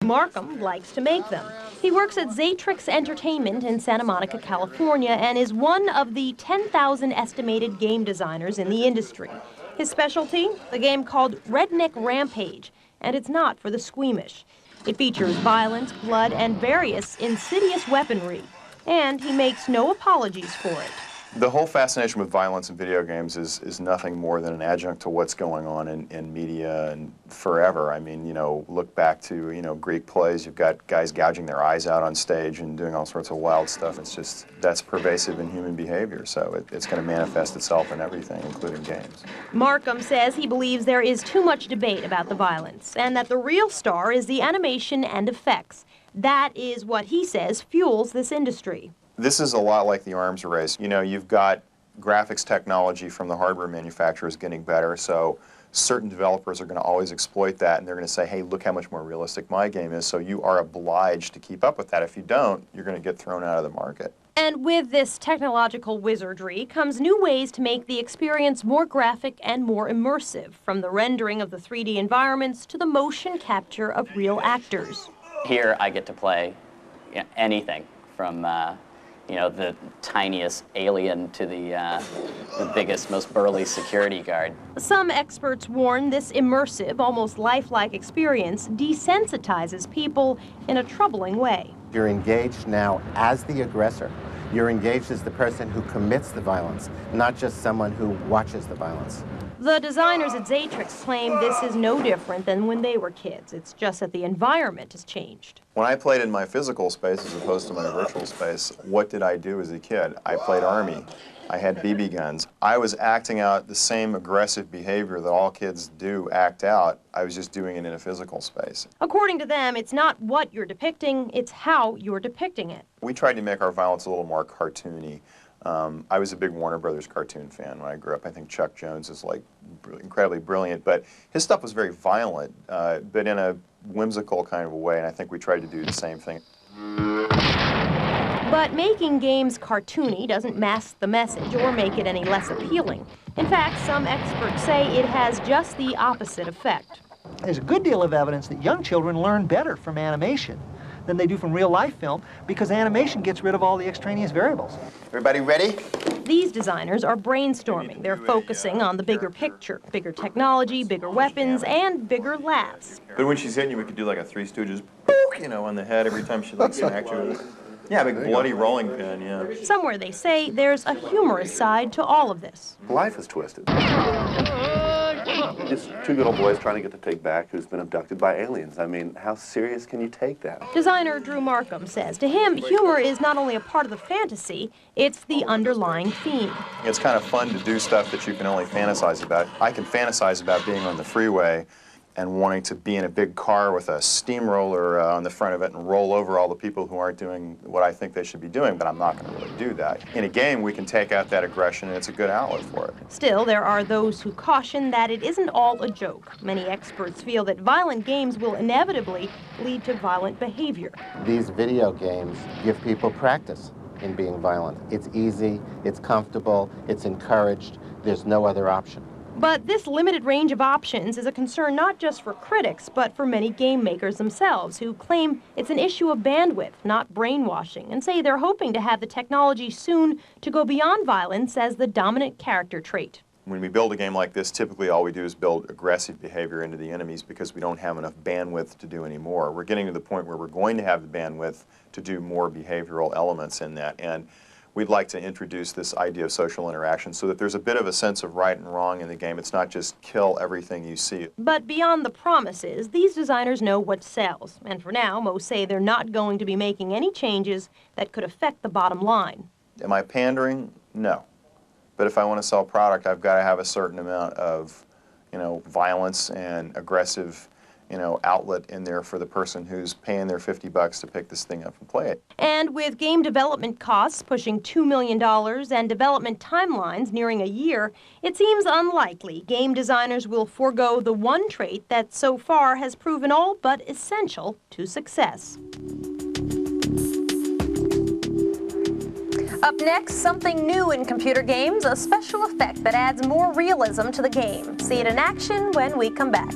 Markham likes to make them. He works at Zatrix Entertainment in Santa Monica, California, and is one of the 10,000 estimated game designers in the industry. His specialty? The game called Redneck Rampage, and it's not for the squeamish. It features violence, blood, and various insidious weaponry, and he makes no apologies for it. The whole fascination with violence in video games is nothing more than an adjunct to what's going on in media and forever. I mean, you know, look back to, you know, Greek plays. You've got guys gouging their eyes out on stage and doing all sorts of wild stuff. It's just, that's pervasive in human behavior, so it's going to manifest itself in everything, including games. Markham says he believes there is too much debate about the violence, and that the real star is the animation and effects. That is what he says fuels this industry. This is a lot like the arms race. You know, you've got graphics technology from the hardware manufacturers getting better, so certain developers are going to always exploit that, and they're going to say, hey, look how much more realistic my game is, so you are obliged to keep up with that. If you don't, you're going to get thrown out of the market. And with this technological wizardry comes new ways to make the experience more graphic and more immersive, from the rendering of the 3D environments to the motion capture of real actors. Here I get to play anything from you know, the tiniest alien to the biggest, most burly security guard. Some experts warn this immersive, almost lifelike experience desensitizes people in a troubling way. You're engaged now as the aggressor. You're engaged as the person who commits the violence, not just someone who watches the violence. The designers at Zatrix claim this is no different than when they were kids. It's just that the environment has changed. When I played in my physical space as opposed to my virtual space, what did I do as a kid? I played Army. I had BB guns. I was acting out the same aggressive behavior that all kids do act out. I was just doing it in a physical space. According to them, it's not what you're depicting, it's how you're depicting it. We tried to make our violence a little more cartoony. I was a big Warner Brothers cartoon fan when I grew up. I think Chuck Jones is like incredibly brilliant, but his stuff was very violent, but in a whimsical kind of a way, and I think we tried to do the same thing. But making games cartoony doesn't mask the message or make it any less appealing. In fact, some experts say it has just the opposite effect. There's a good deal of evidence that young children learn better from animation than they do from real-life film, because animation gets rid of all the extraneous variables. Everybody ready? These designers are brainstorming. They're focusing on the bigger picture, bigger technology, bigger weapons, and bigger laughs. But when she's hitting you, we could do like a Three Stooges, you know, on the head every time she like smacks you. Yeah, a big bloody rolling pin, yeah. Somewhere they say there's a humorous side to all of this. Life is twisted. It's two little boys trying to get the pig back who's been abducted by aliens. I mean, how serious can you take that? Designer Drew Markham says to him, humor is not only a part of the fantasy, it's the underlying theme. It's kind of fun to do stuff that you can only fantasize about. I can fantasize about being on the freeway and wanting to be in a big car with a steamroller on the front of it and roll over all the people who aren't doing what I think they should be doing, but I'm not going to really do that. In a game, we can take out that aggression, and it's a good outlet for it. Still, there are those who caution that it isn't all a joke. Many experts feel that violent games will inevitably lead to violent behavior. These video games give people practice in being violent. It's easy, it's comfortable, it's encouraged, there's no other option. But this limited range of options is a concern not just for critics, but for many game makers themselves, who claim it's an issue of bandwidth, not brainwashing, and say they're hoping to have the technology soon to go beyond violence as the dominant character trait. When we build a game like this, typically all we do is build aggressive behavior into the enemies because we don't have enough bandwidth to do any more. We're getting to the point where we're going to have the bandwidth to do more behavioral elements in that. And we'd like to introduce this idea of social interaction so that there's a bit of a sense of right and wrong in the game. It's not just kill everything you see. But beyond the promises, these designers know what sells. And for now, most say they're not going to be making any changes that could affect the bottom line. Am I pandering? No. But if I want to sell product, I've got to have a certain amount of, you know, violence and aggressive, you know, outlet in there for the person who's paying their $50 to pick this thing up and play it. And with game development costs pushing $2 million and development timelines nearing a year, it seems unlikely game designers will forego the one trait that so far has proven all but essential to success. Up next, something new in computer games, a special effect that adds more realism to the game. See it in action when we come back.